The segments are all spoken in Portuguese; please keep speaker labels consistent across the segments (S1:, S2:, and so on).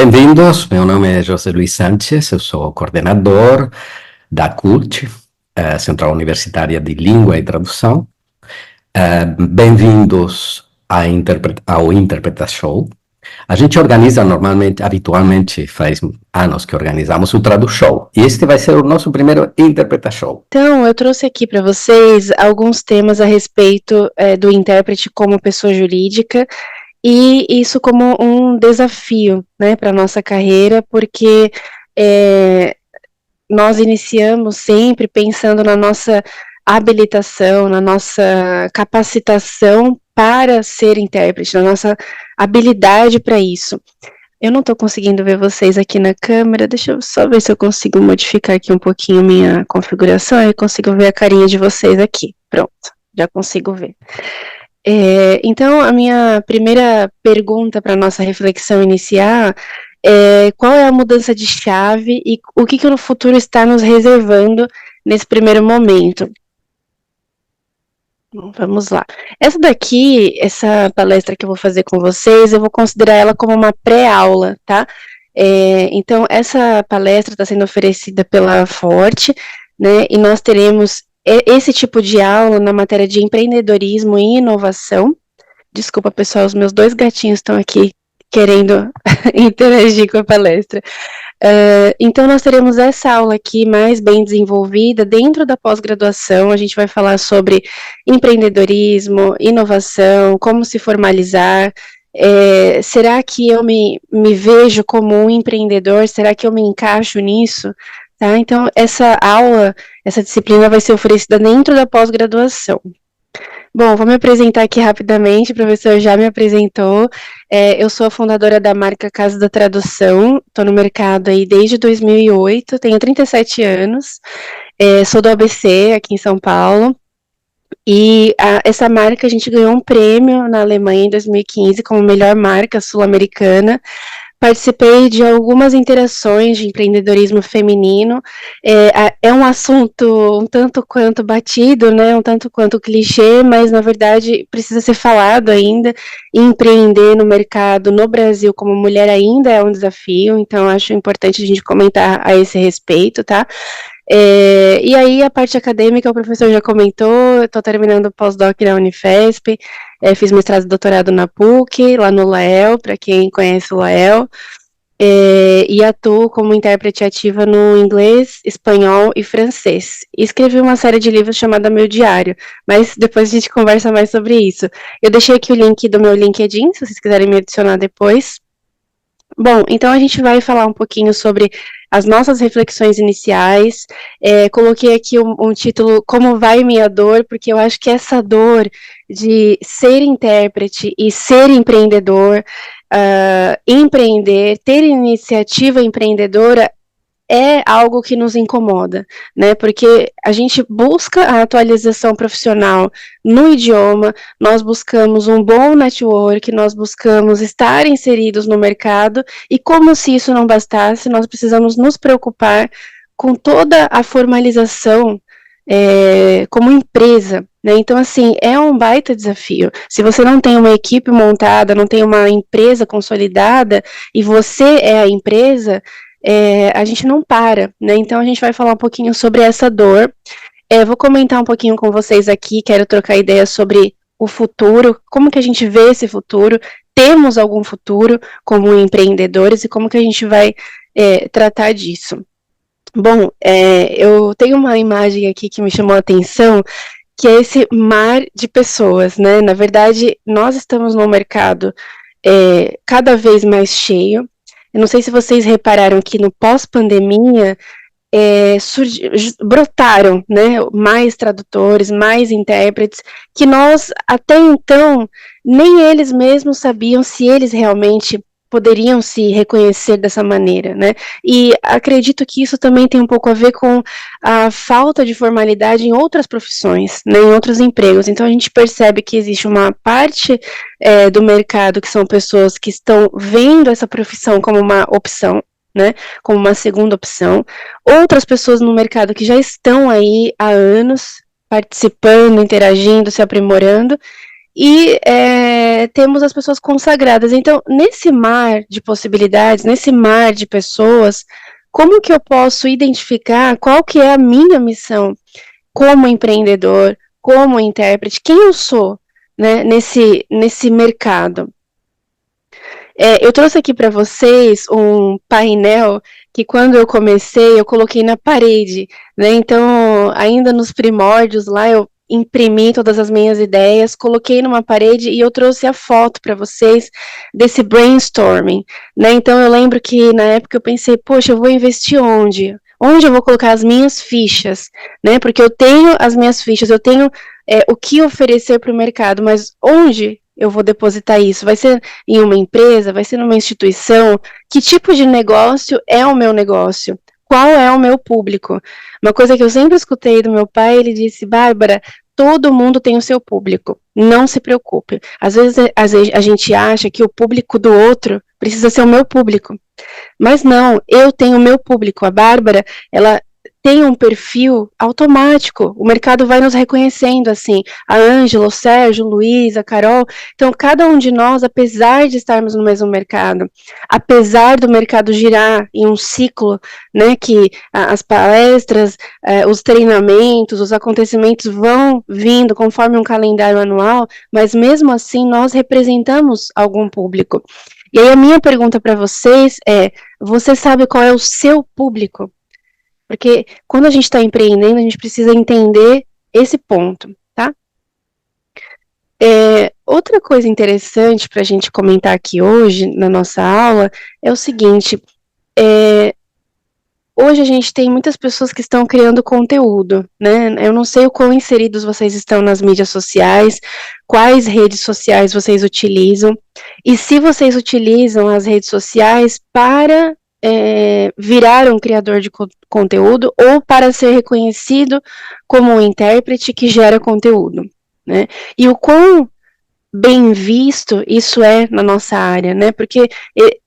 S1: Bem-vindos, meu nome é José Luís Sánchez, eu sou coordenador da CULT, Central Universitária de Língua e Tradução. Bem-vindos ao Interpreta Show. A gente organiza habitualmente, faz anos que organizamos o Tradu Show, e este vai ser o nosso primeiro Interpreta Show.
S2: Então, eu trouxe aqui para vocês alguns temas a respeito do intérprete como pessoa jurídica, e isso como um desafio, né, para a nossa carreira, porque nós iniciamos sempre pensando na nossa habilitação, na nossa capacitação para ser intérprete, na nossa habilidade para isso. Eu não estou conseguindo ver vocês aqui na câmera, deixa eu só ver se eu consigo modificar aqui um pouquinho minha configuração, e consigo ver a carinha de vocês aqui. Pronto, já consigo ver. Então, a minha primeira pergunta para a nossa reflexão inicial é: qual é a mudança de chave e o que o futuro está nos reservando nesse primeiro momento? Vamos lá. Essa palestra que eu vou fazer com vocês, eu vou considerar ela como uma pré-aula, tá? Então, essa palestra está sendo oferecida pela Forte, né? E nós teremos esse tipo de aula na matéria de empreendedorismo e inovação. Desculpa, pessoal, os meus dois gatinhos estão aqui querendo interagir com a palestra. Então, nós teremos essa aula aqui mais bem desenvolvida dentro da pós-graduação. A gente vai falar sobre empreendedorismo, inovação, como se formalizar. Será que eu me vejo como um empreendedor? Será que eu me encaixo nisso? Tá? Então, essa aula, essa disciplina vai ser oferecida dentro da pós-graduação. Bom, vou me apresentar aqui rapidamente, o professor já me apresentou. Eu sou a fundadora da marca Casa da Tradução, estou no mercado aí desde 2008, tenho 37 anos, sou do ABC, aqui em São Paulo, e essa marca a gente ganhou um prêmio na Alemanha em 2015 como melhor marca sul-americana. Participei de algumas interações de empreendedorismo feminino. É um assunto um tanto quanto batido, né, um tanto quanto clichê, mas na verdade precisa ser falado ainda. Empreender no mercado no Brasil como mulher ainda é um desafio, então acho importante a gente comentar a esse respeito, tá? E aí a parte acadêmica o professor já comentou, eu estou terminando o pós-doc na Unifesp, fiz mestrado e doutorado na PUC, lá no Lael, para quem conhece o Lael, e atuo como intérprete ativa no inglês, espanhol e francês. E escrevi uma série de livros chamada Meu Diário, mas depois a gente conversa mais sobre isso. Eu deixei aqui o link do meu LinkedIn, se vocês quiserem me adicionar depois. Bom, então a gente vai falar um pouquinho sobre as nossas reflexões iniciais. Coloquei aqui um título, Como Vai Minha Dor, porque eu acho que essa dor de ser intérprete e ser empreendedor, empreender, ter iniciativa empreendedora, é algo que nos incomoda, né, porque a gente busca a atualização profissional no idioma, nós buscamos um bom network, nós buscamos estar inseridos no mercado, e como se isso não bastasse, nós precisamos nos preocupar com toda a formalização como empresa, né, então assim, é um baita desafio. Se você não tem uma equipe montada, não tem uma empresa consolidada, e você é a empresa, a gente não para, né, então a gente vai falar um pouquinho sobre essa dor. Vou comentar um pouquinho com vocês aqui, quero trocar ideias sobre o futuro, como que a gente vê esse futuro, temos algum futuro como empreendedores, e como que a gente vai tratar disso. Bom, eu tenho uma imagem aqui que me chamou a atenção, que é esse mar de pessoas, né, na verdade, nós estamos num mercado cada vez mais cheio. Eu não sei se vocês repararam que no pós-pandemia brotaram, né, mais tradutores, mais intérpretes, que nós até então nem eles mesmos sabiam se eles realmente poderiam se reconhecer dessa maneira, né, e acredito que isso também tem um pouco a ver com a falta de formalidade em outras profissões, né, em outros empregos. Então a gente percebe que existe uma parte do mercado que são pessoas que estão vendo essa profissão como uma opção, né, como uma segunda opção, outras pessoas no mercado que já estão aí há anos participando, interagindo, se aprimorando, e temos as pessoas consagradas. Então, nesse mar de possibilidades, nesse mar de pessoas, como que eu posso identificar qual que é a minha missão como empreendedor, como intérprete, quem eu sou, né, nesse mercado? Eu trouxe aqui para vocês um painel que quando eu comecei, eu coloquei na parede, né? Então, ainda nos primórdios lá, eu imprimi todas as minhas ideias, coloquei numa parede e eu trouxe a foto para vocês desse brainstorming, né? Então, eu lembro que na época eu pensei, poxa, eu vou investir onde? Onde eu vou colocar as minhas fichas, né? Porque eu tenho as minhas fichas, eu tenho o que oferecer para o mercado, mas onde eu vou depositar isso? Vai ser em uma empresa? Vai ser numa instituição? Que tipo de negócio é o meu negócio? Qual é o meu público? Uma coisa que eu sempre escutei do meu pai, ele disse, Bárbara, todo mundo tem o seu público, não se preocupe. Às vezes a gente acha que o público do outro precisa ser o meu público, mas não, eu tenho o meu público. A Bárbara, ela tem um perfil automático, o mercado vai nos reconhecendo assim, a Ângela, o Sérgio, o Luiz, a Carol, então cada um de nós, apesar de estarmos no mesmo mercado, apesar do mercado girar em um ciclo, né, que as palestras, os treinamentos, os acontecimentos vão vindo conforme um calendário anual, mas mesmo assim nós representamos algum público. E aí a minha pergunta para vocês é, você sabe qual é o seu público? Porque quando a gente está empreendendo, a gente precisa entender esse ponto, tá? Outra coisa interessante para a gente comentar aqui hoje, na nossa aula, é o seguinte, hoje a gente tem muitas pessoas que estão criando conteúdo, né? Eu não sei o quão inseridos vocês estão nas mídias sociais, quais redes sociais vocês utilizam, e se vocês utilizam as redes sociais para virar um criador de conteúdo ou para ser reconhecido como um intérprete que gera conteúdo, né? E o quão bem visto isso é na nossa área, né? Porque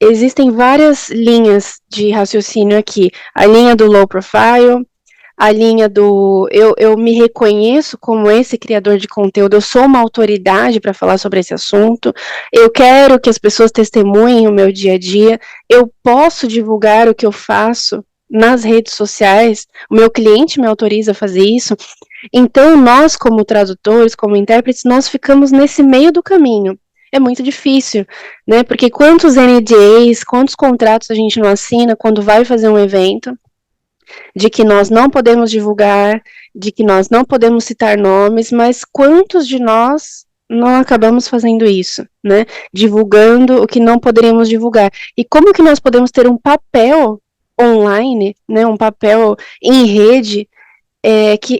S2: existem várias linhas de raciocínio aqui. A linha do low profile, a linha do eu me reconheço como esse criador de conteúdo, eu sou uma autoridade para falar sobre esse assunto, eu quero que as pessoas testemunhem o meu dia a dia, eu posso divulgar o que eu faço nas redes sociais, o meu cliente me autoriza a fazer isso. Então, nós, como tradutores, como intérpretes, nós ficamos nesse meio do caminho. É muito difícil, né? Porque quantos NDAs, quantos contratos a gente não assina quando vai fazer um evento, de que nós não podemos divulgar, de que nós não podemos citar nomes, mas quantos de nós não acabamos fazendo isso, né? Divulgando o que não poderíamos divulgar. E como que nós podemos ter um papel online, né? Um papel em rede,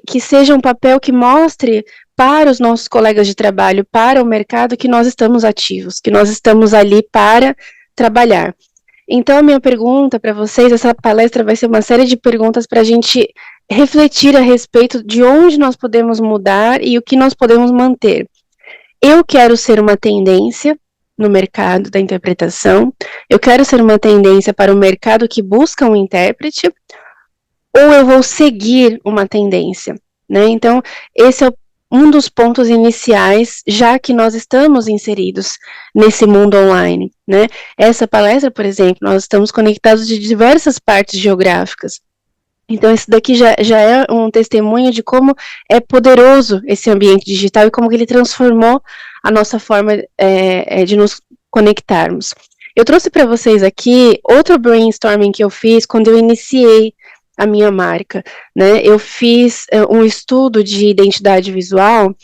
S2: que seja um papel que mostre para os nossos colegas de trabalho, para o mercado, que nós estamos ativos, que nós estamos ali para trabalhar. Então, a minha pergunta para vocês, essa palestra vai ser uma série de perguntas para a gente refletir a respeito de onde nós podemos mudar e o que nós podemos manter. Eu quero ser uma tendência no mercado da interpretação, eu quero ser uma tendência para o mercado que busca um intérprete, ou eu vou seguir uma tendência, né? Então, esse é um dos pontos iniciais, já que nós estamos inseridos nesse mundo online, né? Essa palestra, por exemplo, nós estamos conectados de diversas partes geográficas. Então, isso daqui já é um testemunho de como é poderoso esse ambiente digital e como ele transformou a nossa forma de nos conectarmos. Eu trouxe para vocês aqui outro brainstorming que eu fiz quando eu iniciei a minha marca, né? Eu fiz um estudo de identidade visual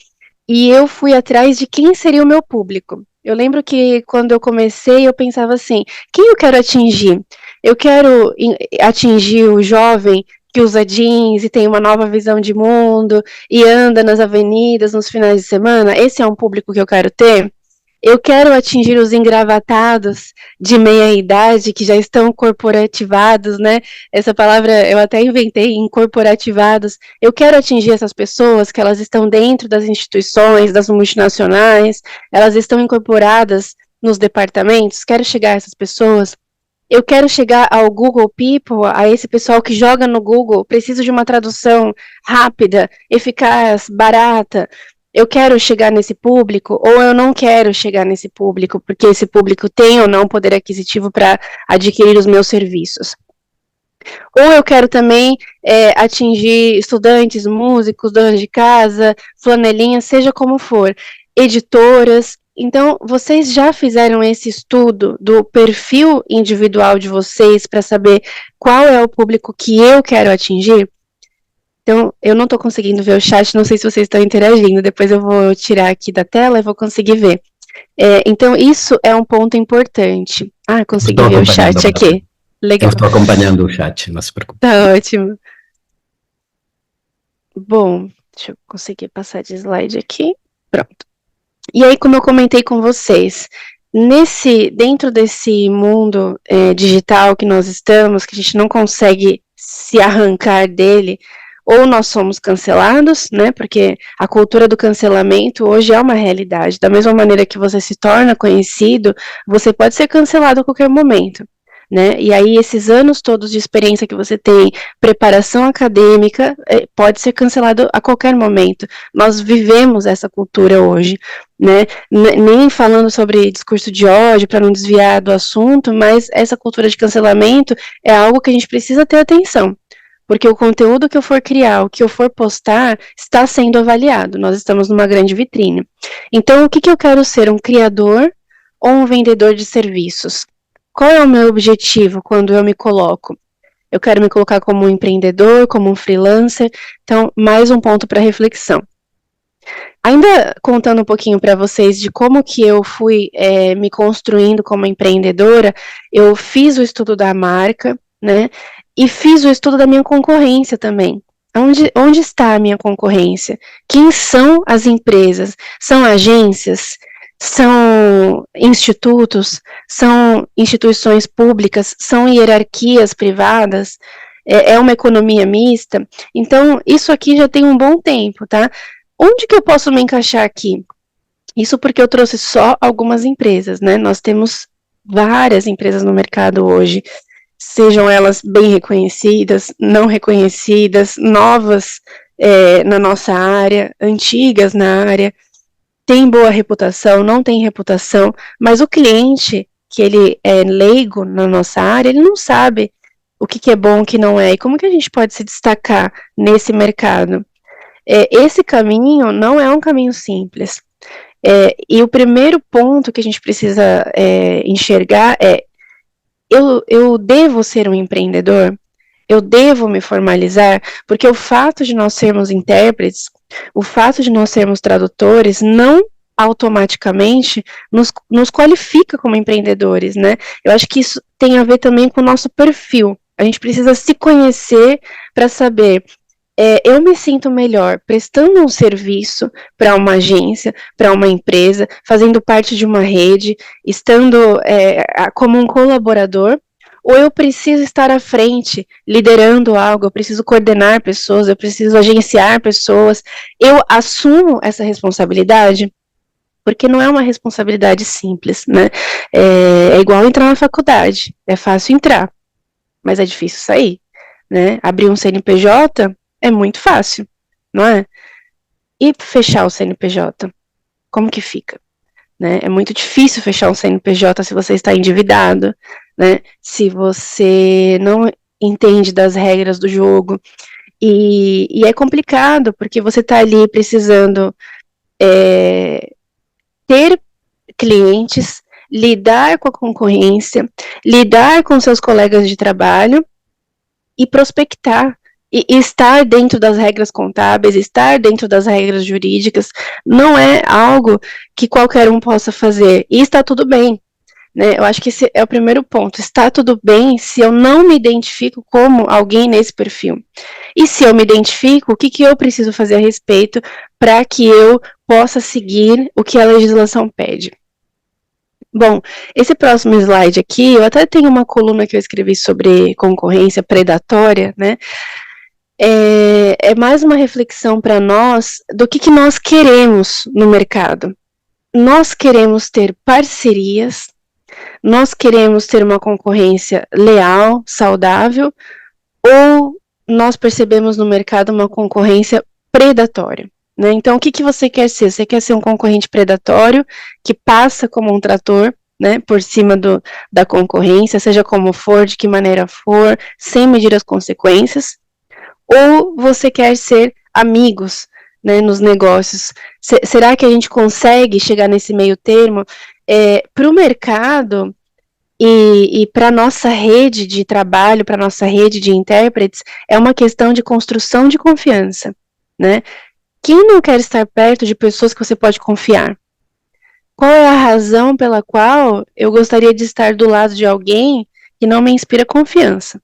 S2: e eu fui atrás de quem seria o meu público. Eu lembro que quando eu comecei, eu pensava assim, quem eu quero atingir? Eu quero atingir o jovem que usa jeans e tem uma nova visão de mundo e anda nas avenidas nos finais de semana? Esse é um público que eu quero ter? Eu quero atingir os engravatados de meia-idade que já estão corporativados, né? Essa palavra eu até inventei, incorporativados. Eu quero atingir essas pessoas que elas estão dentro das instituições, das multinacionais, elas estão incorporadas nos departamentos. Quero chegar a essas pessoas. Eu quero chegar ao Google People, a esse pessoal que joga no Google, preciso de uma tradução rápida, eficaz, barata. eu quero chegar nesse público ou eu não quero chegar nesse público, porque esse público tem ou não poder aquisitivo para adquirir os meus serviços. Ou eu quero também atingir estudantes, músicos, donos de casa, flanelinhas, seja como for, editoras. Então, vocês já fizeram esse estudo do perfil individual de vocês para saber qual é o público que eu quero atingir? Então, eu não estou conseguindo ver o chat, não sei se vocês estão interagindo, depois eu vou tirar aqui da tela e vou conseguir ver. Então, isso é um ponto importante. Ah, consegui ver o chat aqui. Legal.
S1: Eu estou acompanhando o chat, não se preocupe.
S2: Tá ótimo. Bom, deixa eu conseguir passar de slide aqui. Pronto. E aí, como eu comentei com vocês, dentro desse mundo digital que nós estamos, que a gente não consegue se arrancar dele, ou nós somos cancelados, né, porque a cultura do cancelamento hoje é uma realidade. Da mesma maneira que você se torna conhecido, você pode ser cancelado a qualquer momento. Né? E aí esses anos todos de experiência que você tem, preparação acadêmica, pode ser cancelado a qualquer momento. Nós vivemos essa cultura hoje, né? Nem falando sobre discurso de ódio, para não desviar do assunto, mas essa cultura de cancelamento é algo que a gente precisa ter atenção. Porque o conteúdo que eu for criar, o que eu for postar, está sendo avaliado. Nós estamos numa grande vitrine. Então, o que eu quero ser? Um criador ou um vendedor de serviços? Qual é o meu objetivo quando eu me coloco? Eu quero me colocar como um empreendedor, como um freelancer. Então, mais um ponto para reflexão. Ainda contando um pouquinho para vocês de como que eu fui me construindo como empreendedora, eu fiz o estudo da marca, né? E fiz o estudo da minha concorrência também. Onde está a minha concorrência? Quem são as empresas? São agências? São institutos, são instituições públicas, são hierarquias privadas, é uma economia mista. Então, isso aqui já tem um bom tempo, tá? Onde que eu posso me encaixar aqui? Isso porque eu trouxe só algumas empresas, né? Nós temos várias empresas no mercado hoje, sejam elas bem reconhecidas, não reconhecidas, novas na nossa área, antigas na área, tem boa reputação, não tem reputação, mas o cliente, que ele é leigo na nossa área, ele não sabe o que é bom, o que não é, e como que a gente pode se destacar nesse mercado. Esse caminho não é um caminho simples, e o primeiro ponto que a gente precisa enxergar é, eu devo ser um empreendedor? Eu devo me formalizar? Porque o fato de nós sermos intérpretes, o fato de nós sermos tradutores, não automaticamente nos qualifica como empreendedores, né? Eu acho que isso tem a ver também com o nosso perfil. A gente precisa se conhecer para saber, eu me sinto melhor prestando um serviço para uma agência, para uma empresa, fazendo parte de uma rede, estando como um colaborador, ou eu preciso estar à frente, liderando algo, eu preciso coordenar pessoas, eu preciso agenciar pessoas, eu assumo essa responsabilidade, porque não é uma responsabilidade simples, né? É igual entrar na faculdade, é fácil entrar, mas é difícil sair, né? Abrir um CNPJ é muito fácil, não é? E fechar o CNPJ, como que fica? Né? É muito difícil fechar um CNPJ se você está endividado, né? Se você não entende das regras do jogo, e é complicado, porque você está ali precisando ter clientes, lidar com a concorrência, lidar com seus colegas de trabalho e prospectar, e estar dentro das regras contábeis, estar dentro das regras jurídicas, não é algo que qualquer um possa fazer, e está tudo bem, né? Eu acho que esse é o primeiro ponto, está tudo bem se eu não me identifico como alguém nesse perfil, e se eu me identifico, o que eu preciso fazer a respeito para que eu possa seguir o que a legislação pede. Bom, esse próximo slide aqui, eu até tenho uma coluna que eu escrevi sobre concorrência predatória, né? É mais uma reflexão para nós do que nós queremos no mercado. Nós queremos ter parcerias, nós queremos ter uma concorrência leal, saudável, ou nós percebemos no mercado uma concorrência predatória, né? Então, o que, que você quer ser? Você quer ser um concorrente predatório que passa como um trator, né, por cima da concorrência, seja como for, de que maneira for, sem medir as consequências? Ou você quer ser amigos, né, nos negócios? Será que a gente consegue chegar nesse meio termo? Para o mercado e para a nossa rede de trabalho, para a nossa rede de intérpretes, é uma questão de construção de confiança, né? Quem não quer estar perto de pessoas que você pode confiar? Qual é a razão pela qual eu gostaria de estar do lado de alguém que não me inspira confiança?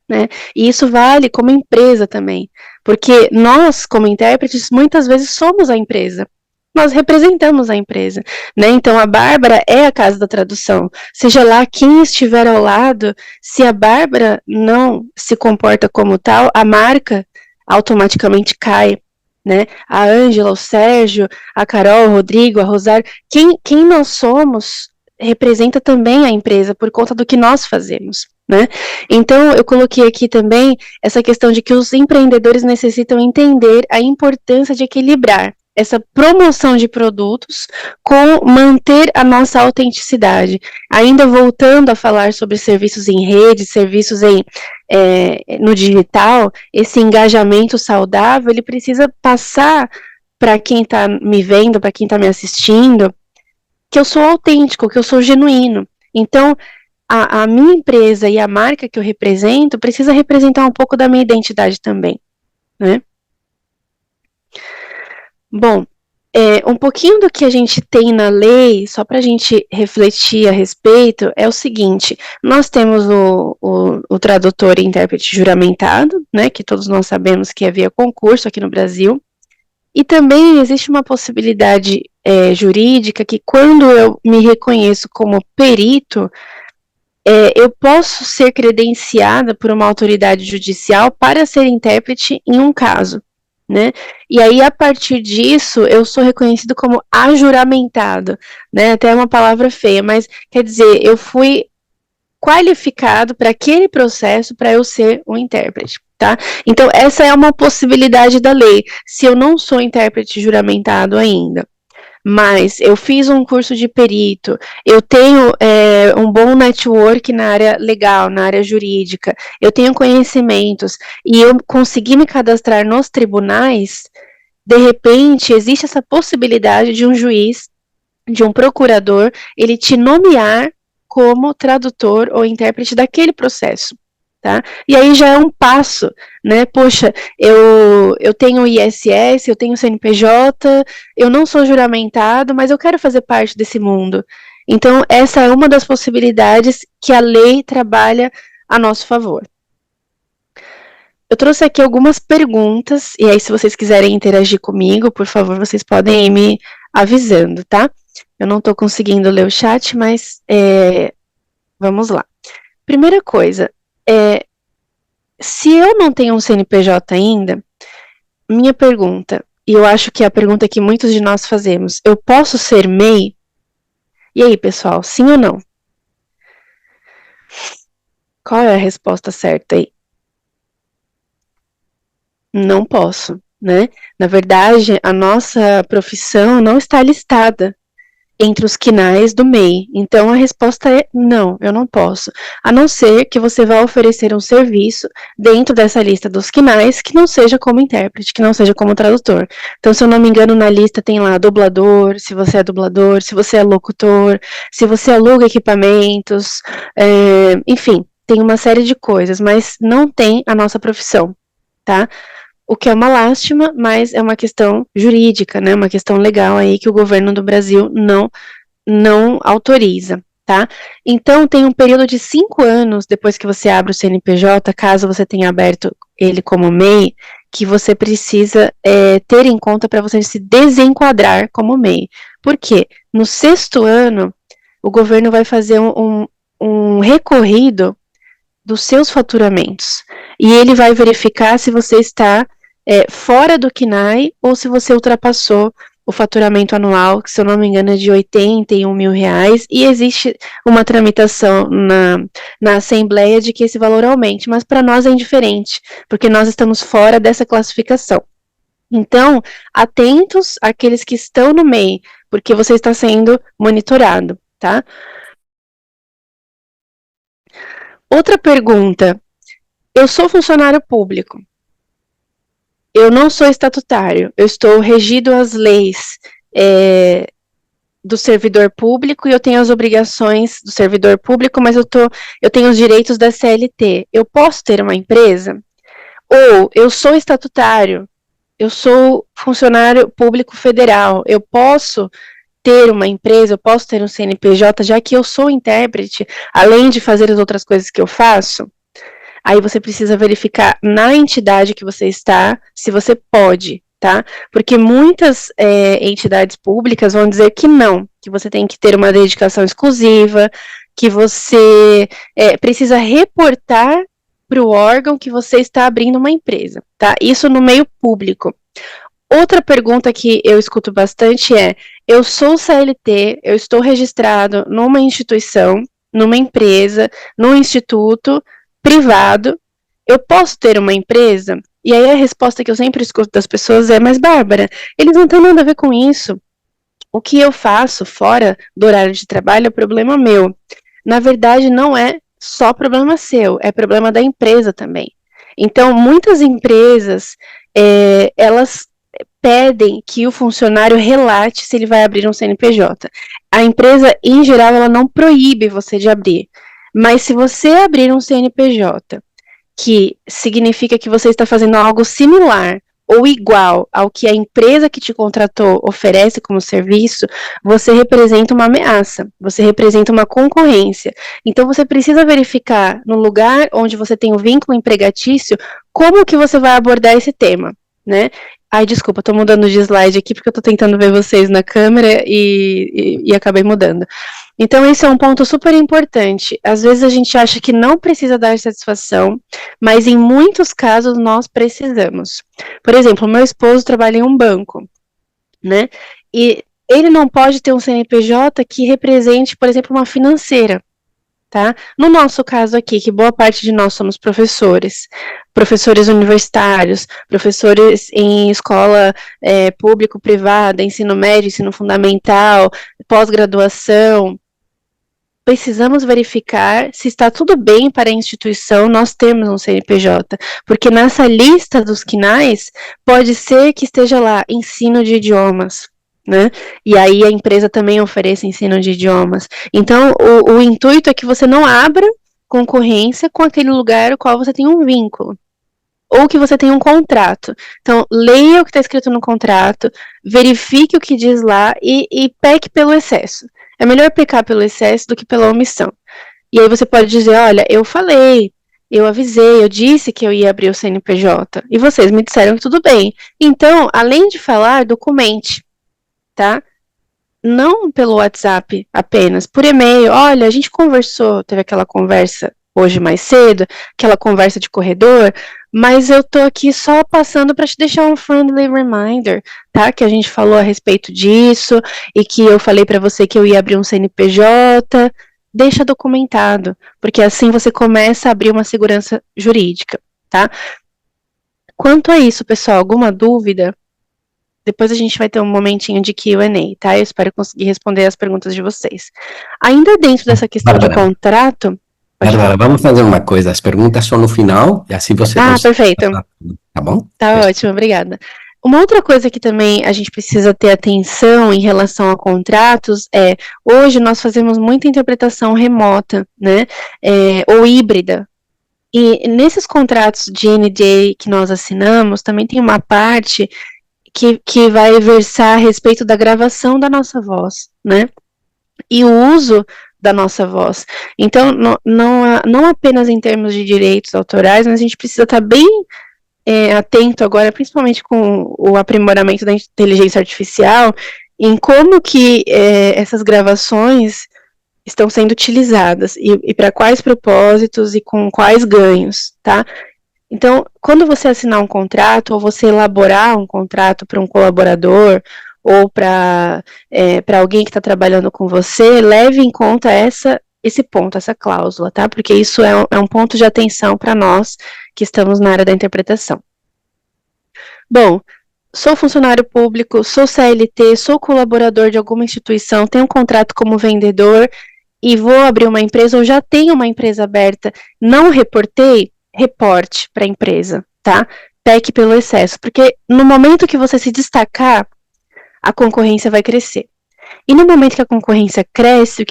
S2: Né? E isso vale como empresa também, porque nós, como intérpretes, muitas vezes somos a empresa. Nós representamos a empresa, né? Então a Bárbara é a casa da tradução. Seja lá quem estiver ao lado, se a Bárbara não se comporta como tal, a marca automaticamente cai, né? A Ângela, o Sérgio, a Carol, o Rodrigo, a Rosário, quem nós somos representa também a empresa por conta do que nós fazemos, né? Então, eu coloquei aqui também essa questão de que os empreendedores necessitam entender a importância de equilibrar essa promoção de produtos com manter a nossa autenticidade. Ainda voltando a falar sobre serviços em rede, serviços no digital, esse engajamento saudável, ele precisa passar para quem está me vendo, para quem está me assistindo, que eu sou autêntico, que eu sou genuíno. Então, a minha empresa e a marca que eu represento precisa representar um pouco da minha identidade também, né? Bom, um pouquinho do que a gente tem na lei, só para a gente refletir a respeito, é o seguinte: nós temos o tradutor e intérprete juramentado, né, que todos nós sabemos que é via concurso aqui no Brasil, e também existe uma possibilidade jurídica que, quando eu me reconheço como perito, eu posso ser credenciada por uma autoridade judicial para ser intérprete em um caso, né? E aí, a partir disso, eu sou reconhecido como ajuramentado, né? Até é uma palavra feia, mas quer dizer, eu fui qualificado para aquele processo para eu ser um intérprete, tá? Então, essa é uma possibilidade da lei. Se eu não sou intérprete juramentado ainda, mas eu fiz um curso de perito, eu tenho um bom network na área legal, na área jurídica, eu tenho conhecimentos e eu consegui me cadastrar nos tribunais, de repente existe essa possibilidade de um juiz, de um procurador, ele te nomear como tradutor ou intérprete daquele processo. Tá? E aí já é um passo, né? Poxa, eu tenho ISS, eu tenho CNPJ, eu não sou juramentado, mas eu quero fazer parte desse mundo. Então, essa é uma das possibilidades que a lei trabalha a nosso favor. Eu trouxe aqui algumas perguntas, e aí, se vocês quiserem interagir comigo, por favor, vocês podem ir me avisando, tá? Eu não estou conseguindo ler o chat, mas vamos lá. Primeira coisa, se eu não tenho um CNPJ ainda, minha pergunta, e eu acho que é a pergunta que muitos de nós fazemos, eu posso ser MEI? E aí, pessoal, sim ou não? Qual é a resposta certa aí? Não posso, né? Na verdade, a nossa profissão não está listada entre os quinais do MEI. Então, a resposta é não, eu não posso. A não ser que você vá oferecer um serviço dentro dessa lista dos quinais que não seja como intérprete, que não seja como tradutor. Então, se eu não me engano, na lista tem lá dublador, se você é dublador, se você é locutor, se você aluga equipamentos, enfim, tem uma série de coisas, mas não tem a nossa profissão, tá? O que é uma lástima, mas é uma questão jurídica, né? Uma questão legal aí que o governo do Brasil não autoriza, tá? Então, tem um período de 5 anos depois que você abre o CNPJ, caso você tenha aberto ele como MEI, que você precisa ter em conta para você se desenquadrar como MEI. Por quê? No 6º ano, o governo vai fazer um recorrido dos seus faturamentos. E ele vai verificar se você está fora do KNAI ou se você ultrapassou o faturamento anual, que, se eu não me engano, é de R$81 mil, e existe uma tramitação na Assembleia de que esse valor aumente, mas para nós é indiferente, porque nós estamos fora dessa classificação. Então, atentos àqueles que estão no MEI, porque você está sendo monitorado, tá? Outra pergunta. Eu sou funcionário público. Eu não sou estatutário. Eu estou regido às leis do servidor público e eu tenho as obrigações do servidor público, mas eu tenho os direitos da CLT. Eu posso ter uma empresa? Ou eu sou estatutário, eu sou funcionário público federal, eu posso ter uma empresa, eu posso ter um CNPJ, já que eu sou intérprete, além de fazer as outras coisas que eu faço? Aí você precisa verificar na entidade que você está, se você pode, tá? Porque muitas entidades públicas vão dizer que não, que você tem que ter uma dedicação exclusiva, que você precisa reportar para o órgão que você está abrindo uma empresa, tá? Isso no meio público. Outra pergunta que eu escuto bastante é: eu sou CLT, eu estou registrado numa instituição, numa empresa, num instituto privado, eu posso ter uma empresa? E aí a resposta que eu sempre escuto das pessoas é: mas Bárbara, eles não têm nada a ver com isso. O que eu faço fora do horário de trabalho é problema meu. Na verdade, não é só problema seu, é problema da empresa também. Então, muitas empresas, elas pedem que o funcionário relate se ele vai abrir um CNPJ. A empresa, em geral, ela não proíbe você de abrir. Mas se você abrir um CNPJ, que significa que você está fazendo algo similar ou igual ao que a empresa que te contratou oferece como serviço, você representa uma ameaça, você representa uma concorrência. Então você precisa verificar no lugar onde você tem um vínculo empregatício como que você vai abordar esse tema, né? Ai, desculpa, tô mudando de slide aqui porque eu tô tentando ver vocês na câmera e acabei mudando. Então, esse é um ponto super importante. Às vezes a gente acha que não precisa dar satisfação, mas em muitos casos nós precisamos. Por exemplo, meu esposo trabalha em um banco, né? E ele não pode ter um CNPJ que represente, por exemplo, uma financeira. Tá? No nosso caso aqui, que boa parte de nós somos professores, professores universitários, professores em escola público-privada, ensino médio, ensino fundamental, pós-graduação, precisamos verificar se está tudo bem para a instituição nós termos um CNPJ, porque nessa lista dos CNAES pode ser que esteja lá ensino de idiomas, né? E aí a empresa também oferece ensino de idiomas. Então, o intuito é que você não abra concorrência com aquele lugar ao qual você tem um vínculo, ou que você tem um contrato. Então, leia o que está escrito no contrato, verifique o que diz lá e peque pelo excesso. É melhor pecar pelo excesso do que pela omissão. E aí você pode dizer: olha, eu falei, eu avisei, eu disse que eu ia abrir o CNPJ, e vocês me disseram que tudo bem. Então, além de falar, documente, tá? Não pelo WhatsApp apenas, por e-mail. Olha, a gente conversou, teve aquela conversa hoje mais cedo, aquela conversa de corredor, mas eu tô aqui só passando para te deixar um friendly reminder, tá? Que a gente falou a respeito disso e que eu falei para você que eu ia abrir um CNPJ. Deixa documentado, porque assim você começa a abrir uma segurança jurídica, tá? Quanto a isso, pessoal, alguma dúvida? Depois a gente vai ter um momentinho de Q&A, tá? Eu espero conseguir responder as perguntas de vocês. Ainda dentro dessa questão de
S1: Bárbara,
S2: contrato...
S1: Bárbara, vamos fazer uma coisa. As perguntas são no final e assim você consegue.
S2: Perfeito.
S1: Tá bom?
S2: Tá ótimo, obrigada. Uma outra coisa que também a gente precisa ter atenção em relação a contratos é, hoje nós fazemos muita interpretação remota, né? Ou híbrida. E nesses contratos de NDA que nós assinamos, também tem uma parte que vai versar a respeito da gravação da nossa voz, né? E o uso da nossa voz. Então, não apenas em termos de direitos autorais, mas a gente precisa estar bem atento agora, principalmente com o aprimoramento da inteligência artificial, em como que essas gravações estão sendo utilizadas e para quais propósitos e com quais ganhos, tá? Então, quando você assinar um contrato ou você elaborar um contrato para um colaborador ou para alguém que está trabalhando com você, leve em conta esse ponto, essa cláusula, tá? Porque isso é um ponto de atenção para nós que estamos na área da interpretação. Bom, sou funcionário público, sou CLT, sou colaborador de alguma instituição, tenho um contrato como vendedor e vou abrir uma empresa ou já tenho uma empresa aberta, não reportei, reporte para a empresa, tá? Peque pelo excesso, porque no momento que você se destacar, a concorrência vai crescer. E no momento que a concorrência cresce,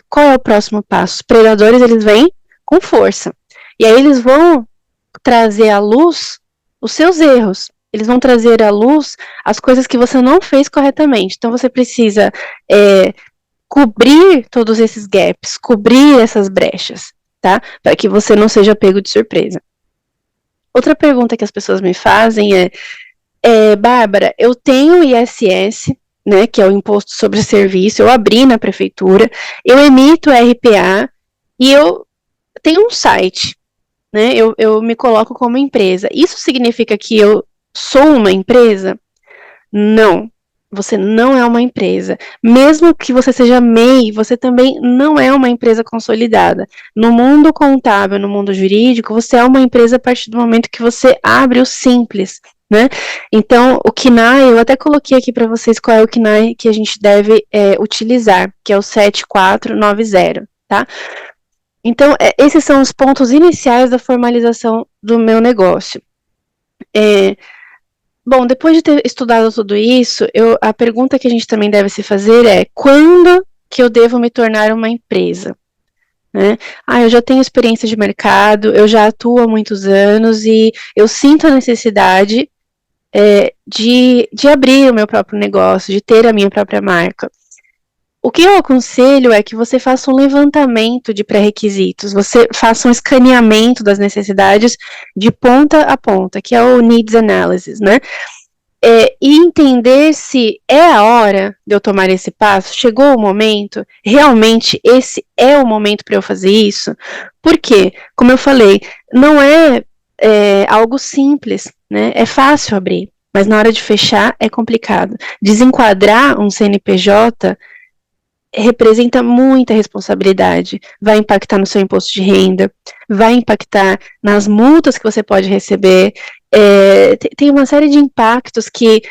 S2: qual é o próximo passo? Os predadores, eles vêm com força. E aí eles vão trazer à luz os seus erros. Eles vão trazer à luz as coisas que você não fez corretamente. Então você precisa cobrir todos esses gaps, cobrir essas brechas, tá? Para que você não seja pego de surpresa. Outra pergunta que as pessoas me fazem Bárbara, eu tenho ISS, né, que é o Imposto sobre Serviço, eu abri na prefeitura, eu emito RPA e eu tenho um site, né, eu me coloco como empresa. Isso significa que eu sou uma empresa? Não, você não é uma empresa. Mesmo que você seja MEI, você também não é uma empresa consolidada. No mundo contábil, no mundo jurídico, você é uma empresa a partir do momento que você abre o Simples, né? Então, o KNAI, eu até coloquei aqui para vocês qual é o KNAI que a gente deve utilizar, que é o 7490, tá? Então, esses são os pontos iniciais da formalização do meu negócio. Bom, depois de ter estudado tudo isso, a pergunta que a gente também deve se fazer é: quando que eu devo me tornar uma empresa? Né? Eu já tenho experiência de mercado, eu já atuo há muitos anos e eu sinto a necessidade de abrir o meu próprio negócio, de ter a minha própria marca. O que eu aconselho é que você faça um levantamento de pré-requisitos, você faça um escaneamento das necessidades de ponta a ponta, que é o Needs Analysis, né? E entender se é a hora de eu tomar esse passo, chegou o momento, realmente esse é o momento para eu fazer isso. Por quê? Como eu falei, não é algo simples, né? É fácil abrir, mas na hora de fechar é complicado. Desenquadrar um CNPJ representa muita responsabilidade, vai impactar no seu imposto de renda, vai impactar nas multas que você pode receber, tem uma série de impactos que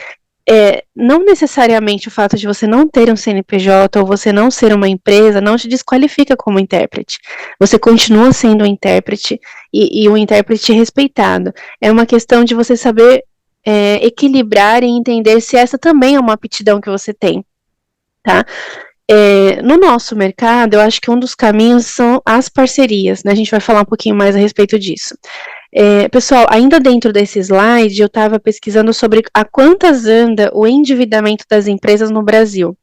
S2: não necessariamente o fato de você não ter um CNPJ ou você não ser uma empresa não te desqualifica como intérprete. Você continua sendo um intérprete e um intérprete respeitado. É uma questão de você saber equilibrar e entender se essa também é uma aptidão que você tem, tá? No nosso mercado, eu acho que um dos caminhos são as parcerias, né? A gente vai falar um pouquinho mais a respeito disso. Pessoal, ainda dentro desse slide, eu estava pesquisando sobre a quantas anda o endividamento das empresas no Brasil.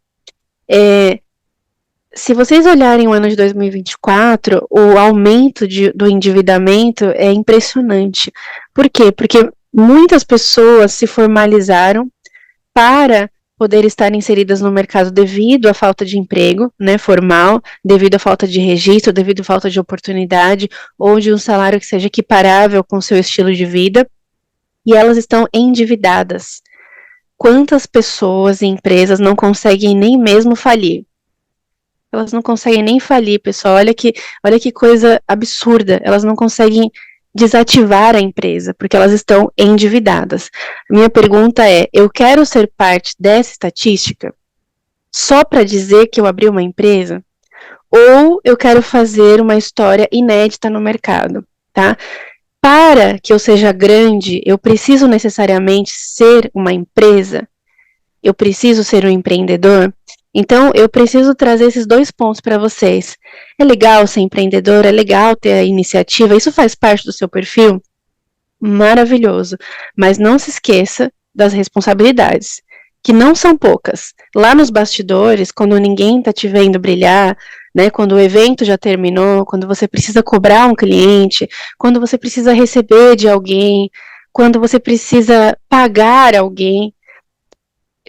S2: Se vocês olharem o ano de 2024, o aumento do endividamento é impressionante. Por quê? Porque muitas pessoas se formalizaram para poder estar inseridas no mercado devido à falta de emprego, né, formal, devido à falta de registro, devido à falta de oportunidade, ou de um salário que seja equiparável com o seu estilo de vida, e elas estão endividadas. Quantas pessoas e empresas não conseguem nem mesmo falir? Elas não conseguem nem falir, pessoal, olha que coisa absurda, elas não conseguem desativar a empresa, porque elas estão endividadas. Minha pergunta é, eu quero ser parte dessa estatística só para dizer que eu abri uma empresa? Ou eu quero fazer uma história inédita no mercado, tá? Para que eu seja grande, eu preciso necessariamente ser uma empresa? Eu preciso ser um empreendedor? Então, eu preciso trazer esses dois pontos para vocês. É legal ser empreendedor, é legal ter a iniciativa, isso faz parte do seu perfil? Maravilhoso. Mas não se esqueça das responsabilidades, que não são poucas. Lá nos bastidores, quando ninguém está te vendo brilhar, né, quando o evento já terminou, quando você precisa cobrar um cliente, quando você precisa receber de alguém, quando você precisa pagar alguém,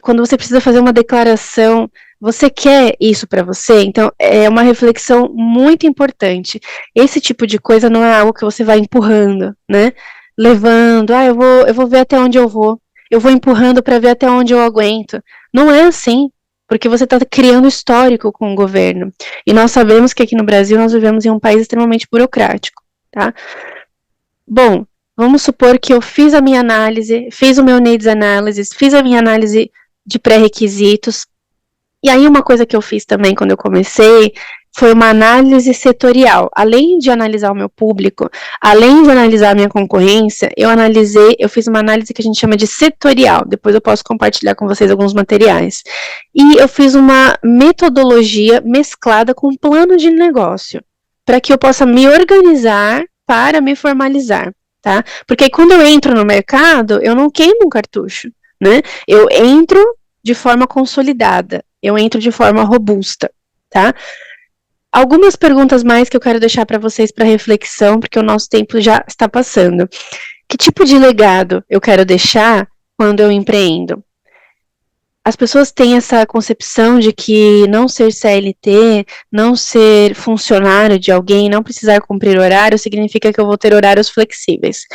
S2: quando você precisa fazer uma declaração, você quer isso para você? Então, é uma reflexão muito importante. Esse tipo de coisa não é algo que você vai empurrando, né? Levando, eu vou ver até onde eu vou empurrando para ver até onde eu aguento. Não é assim, porque você está criando histórico com o governo. E nós sabemos que aqui no Brasil nós vivemos em um país extremamente burocrático, tá? Bom, Vamos supor que eu fiz a minha análise, fiz o meu needs analysis, fiz a minha análise de pré-requisitos. E aí uma coisa que eu fiz também quando eu comecei foi uma análise setorial. Além de analisar o meu público, além de analisar a minha concorrência, eu fiz uma análise que a gente chama de setorial. Depois eu posso compartilhar com vocês alguns materiais. E eu fiz uma metodologia mesclada com um plano de negócio, para que eu possa me organizar para me formalizar, tá? Porque quando eu entro no mercado, eu não queimo um cartucho, né? Eu entro de forma consolidada, eu entro de forma robusta, tá? Algumas perguntas mais que eu quero deixar para vocês para reflexão, porque o nosso tempo já está passando. Que tipo de legado eu quero deixar quando eu empreendo? As pessoas têm essa concepção de que não ser CLT, não ser funcionário de alguém, não precisar cumprir horário, significa que eu vou ter horários flexíveis.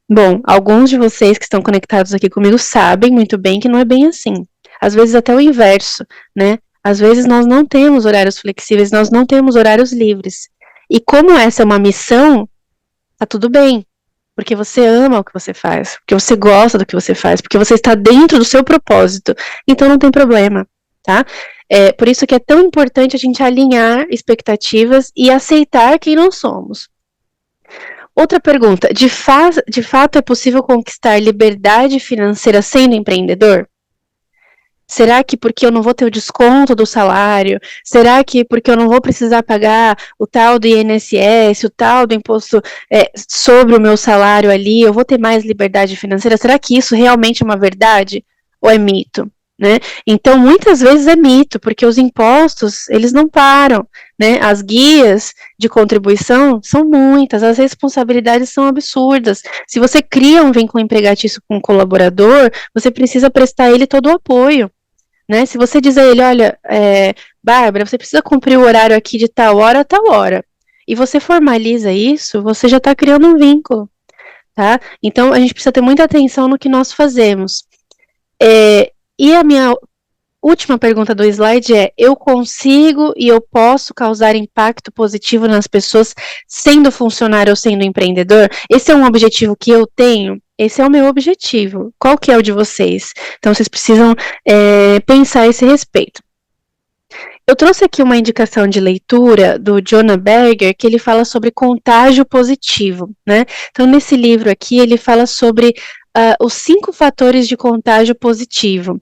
S2: Bom, alguns de vocês que estão conectados aqui comigo sabem muito bem que não é bem assim. Às vezes até o inverso, né? Às vezes nós não temos horários flexíveis, nós não temos horários livres. E como essa é uma missão, tá tudo bem. Porque você ama o que você faz, porque você gosta do que você faz, porque você está dentro do seu propósito. Então não tem problema, tá? Por isso que é tão importante a gente alinhar expectativas e aceitar quem nós somos. Outra pergunta, de fato é possível conquistar liberdade financeira sendo empreendedor? Será que porque eu não vou ter o desconto do salário? Será que porque eu não vou precisar pagar o tal do INSS, o tal do imposto sobre o meu salário ali, eu vou ter mais liberdade financeira? Será que isso realmente é uma verdade? Ou é mito? Né? Então, muitas vezes é mito, porque os impostos, eles não param, né? As guias de contribuição são muitas, as responsabilidades são absurdas. Se você cria um vínculo empregatício com um colaborador, você precisa prestar a ele todo o apoio, né? Se você diz a ele, olha, Bárbara, você precisa cumprir o horário aqui de tal hora a tal hora, e você formaliza isso, você já está criando um vínculo, tá? Então, a gente precisa ter muita atenção no que nós fazemos. E a minha última pergunta do slide é: eu consigo e eu posso causar impacto positivo nas pessoas sendo funcionário ou sendo empreendedor? Esse é um objetivo que eu tenho? Esse é o meu objetivo. Qual que é o de vocês? Então, vocês precisam pensar a esse respeito. Eu trouxe aqui uma indicação de leitura do Jonah Berger, que ele fala sobre contágio positivo, né? Então, nesse livro aqui, ele fala sobre os 5 fatores de contágio positivo.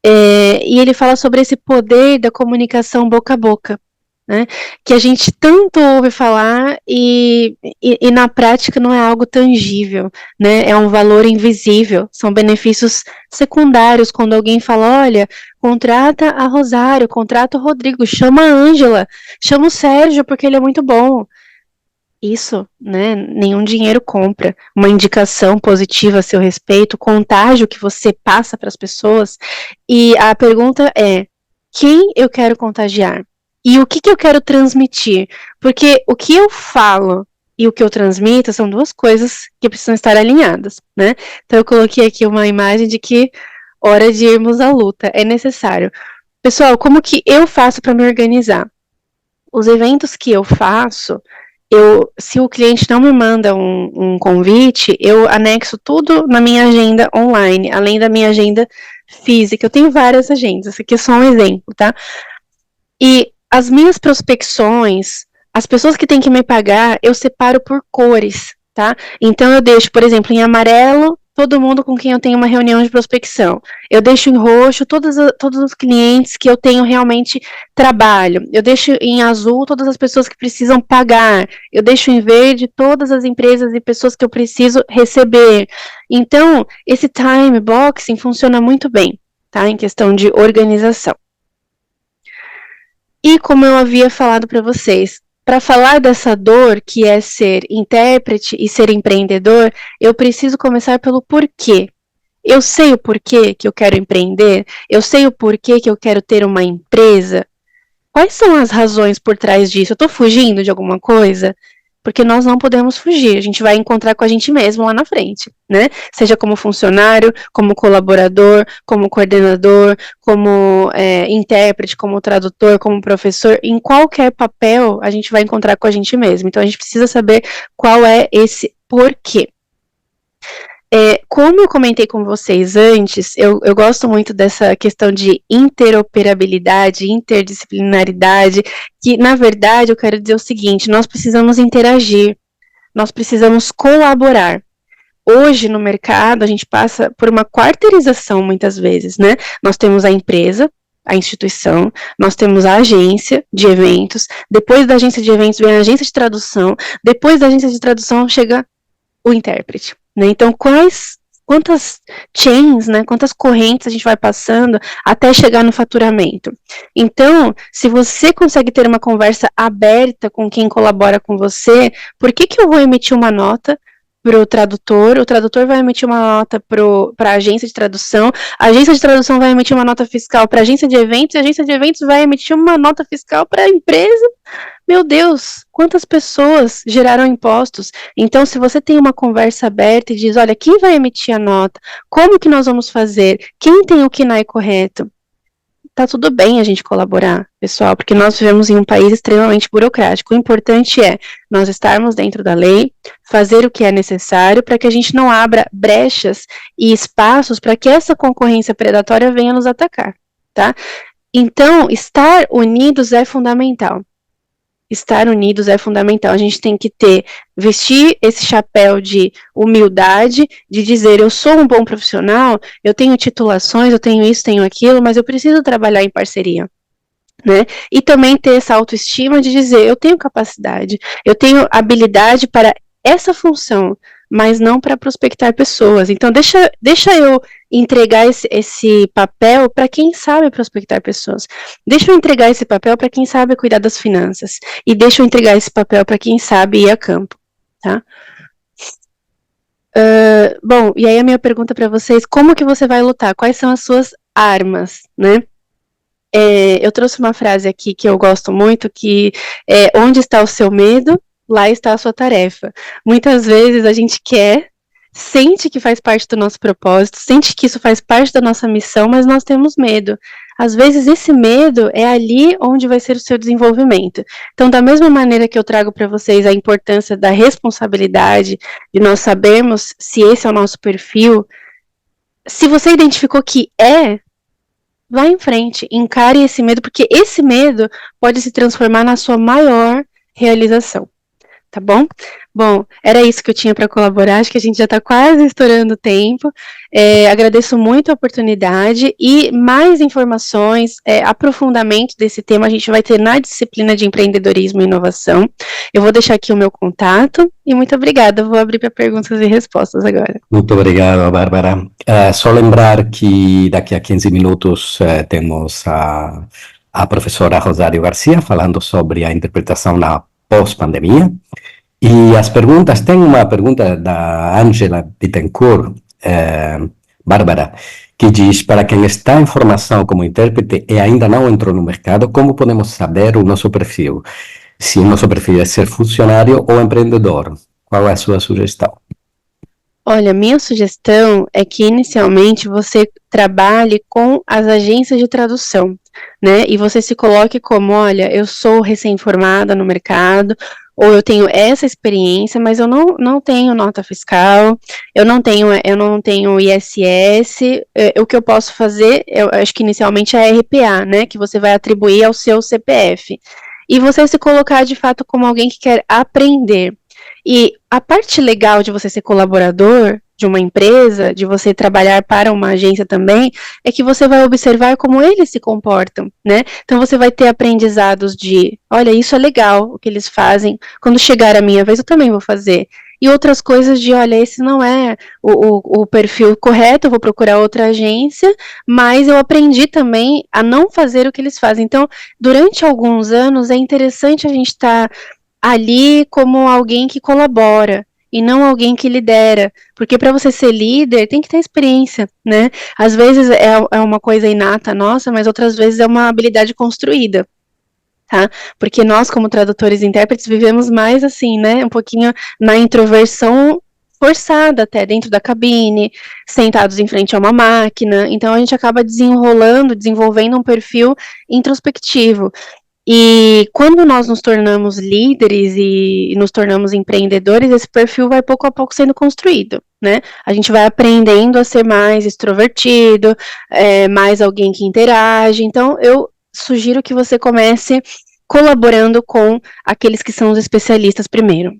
S2: E ele fala sobre esse poder da comunicação boca a boca, né? Que a gente tanto ouve falar e na prática não é algo tangível, né? É um valor invisível, são benefícios secundários quando alguém fala, olha, contrata a Rosário, contrata o Rodrigo, chama a Ângela, chama o Sérgio porque ele é muito bom. Isso, né, nenhum dinheiro compra. Uma indicação positiva a seu respeito, contágio que você passa para as pessoas. E a pergunta é: quem eu quero contagiar? E o que eu quero transmitir? Porque o que eu falo e o que eu transmito são duas coisas que precisam estar alinhadas, né? Então eu coloquei aqui uma imagem de que hora de irmos à luta, é necessário. Pessoal, como que eu faço para me organizar? Os eventos que eu faço, se o cliente não me manda um convite, eu anexo tudo na minha agenda online, além da minha agenda física. Eu tenho várias agendas, esse aqui é só um exemplo, tá? E as minhas prospecções, as pessoas que têm que me pagar, eu separo por cores, tá? Então eu deixo, por exemplo, em amarelo, todo mundo com quem eu tenho uma reunião de prospecção. Eu deixo em roxo todos os clientes que eu tenho realmente trabalho. Eu deixo em azul todas as pessoas que precisam pagar. Eu deixo em verde todas as empresas e pessoas que eu preciso receber. Então, esse time boxing funciona muito bem, tá? Em questão de organização. E como eu havia falado para vocês, para falar dessa dor que é ser intérprete e ser empreendedor, eu preciso começar pelo porquê. Eu sei o porquê que eu quero empreender, eu sei o porquê que eu quero ter uma empresa. Quais são as razões por trás disso? Eu estou fugindo de alguma coisa? Porque nós não podemos fugir, a gente vai encontrar com a gente mesmo lá na frente, né? Seja como funcionário, como colaborador, como coordenador, como intérprete, como tradutor, como professor, em qualquer papel a gente vai encontrar com a gente mesmo. Então a gente precisa saber qual é esse porquê. Como eu comentei com vocês antes, eu gosto muito dessa questão de interoperabilidade, interdisciplinaridade, que, na verdade, eu quero dizer o seguinte, nós precisamos interagir, nós precisamos colaborar. Hoje, no mercado, a gente passa por uma quarteirização, muitas vezes, né? Nós temos a empresa, a instituição, nós temos a agência de eventos, depois da agência de eventos vem a agência de tradução, depois da agência de tradução chega o intérprete, né? Então, quantas chains, né, quantas correntes a gente vai passando até chegar no faturamento. Então, se você consegue ter uma conversa aberta com quem colabora com você, por que eu vou emitir uma nota para o tradutor vai emitir uma nota para a agência de tradução, a agência de tradução vai emitir uma nota fiscal para a agência de eventos, e a agência de eventos vai emitir uma nota fiscal para a empresa? Meu Deus, quantas pessoas geraram impostos? Então, se você tem uma conversa aberta e diz, olha, quem vai emitir a nota? Como que nós vamos fazer? Quem tem o KNAI correto? Tá tudo bem a gente colaborar, pessoal, porque nós vivemos em um país extremamente burocrático. O importante é nós estarmos dentro da lei, fazer o que é necessário para que a gente não abra brechas e espaços para que essa concorrência predatória venha nos atacar, tá? Então, estar unidos é fundamental. Estar unidos é fundamental. A gente tem que vestir esse chapéu de humildade, de dizer, eu sou um bom profissional, eu tenho titulações, eu tenho isso, tenho aquilo, mas eu preciso trabalhar em parceria, né? E também ter essa autoestima de dizer, eu tenho capacidade, eu tenho habilidade para essa função, mas não para prospectar pessoas. Então, deixa eu entregar esse papel para quem sabe prospectar pessoas. Deixa eu entregar esse papel para quem sabe cuidar das finanças. E deixa eu entregar esse papel para quem sabe ir a campo, tá? Bom, e aí a minha pergunta para vocês, como que você vai lutar? Quais são as suas armas, né? Eu trouxe uma frase aqui que eu gosto muito, que é, onde está o seu medo, lá está a sua tarefa. Muitas vezes a gente sente que faz parte do nosso propósito, sente que isso faz parte da nossa missão, mas nós temos medo. Às vezes esse medo é ali onde vai ser o seu desenvolvimento. Então, da mesma maneira que eu trago para vocês a importância da responsabilidade, de nós sabermos se esse é o nosso perfil, se você identificou que vá em frente, encare esse medo, porque esse medo pode se transformar na sua maior realização. Tá bom? Bom, era isso que eu tinha para colaborar, acho que a gente já está quase estourando o tempo. Agradeço muito a oportunidade e mais informações, aprofundamento desse tema a gente vai ter na disciplina de empreendedorismo e inovação. Eu vou deixar aqui o meu contato e muito obrigada, vou abrir para perguntas e respostas agora.
S1: Muito obrigado, Bárbara. Só lembrar que daqui a 15 minutos temos a professora Rosário Garcia falando sobre a interpretação na pós-pandemia. E as perguntas, tem uma pergunta da Ângela Bittencourt, Bárbara, que diz, para quem está em formação como intérprete e ainda não entrou no mercado, como podemos saber o nosso perfil? Se o nosso perfil é ser funcionário ou empreendedor? Qual é a sua sugestão?
S2: Olha, minha sugestão é que inicialmente você trabalhe com as agências de tradução, né? E você se coloque como, olha, eu sou recém-formada no mercado, ou eu tenho essa experiência, mas eu não tenho nota fiscal, eu não tenho ISS, o que eu posso fazer, eu acho que inicialmente é a RPA, né? Que você vai atribuir ao seu CPF. E você se colocar de fato como alguém que quer aprender. E a parte legal de você ser colaborador de uma empresa, de você trabalhar para uma agência também, é que você vai observar como eles se comportam, né? Então você vai ter aprendizados de, olha, isso é legal, o que eles fazem, quando chegar a minha vez eu também vou fazer. E outras coisas de, olha, esse não é o perfil correto, eu vou procurar outra agência, mas eu aprendi também a não fazer o que eles fazem. Então, durante alguns anos, é interessante a gente estar ali como alguém que colabora e não alguém que lidera, porque para você ser líder tem que ter experiência, né? Às vezes é uma coisa inata nossa, mas outras vezes é uma habilidade construída, tá? Porque nós como tradutores e intérpretes vivemos mais assim, né? Um pouquinho na introversão forçada até dentro da cabine, sentados em frente a uma máquina, então a gente acaba desenvolvendo um perfil introspectivo. E quando nós nos tornamos líderes e nos tornamos empreendedores, esse perfil vai pouco a pouco sendo construído, né? A gente vai aprendendo a ser mais extrovertido, mais alguém que interage. Então, eu sugiro que você comece colaborando com aqueles que são os especialistas primeiro.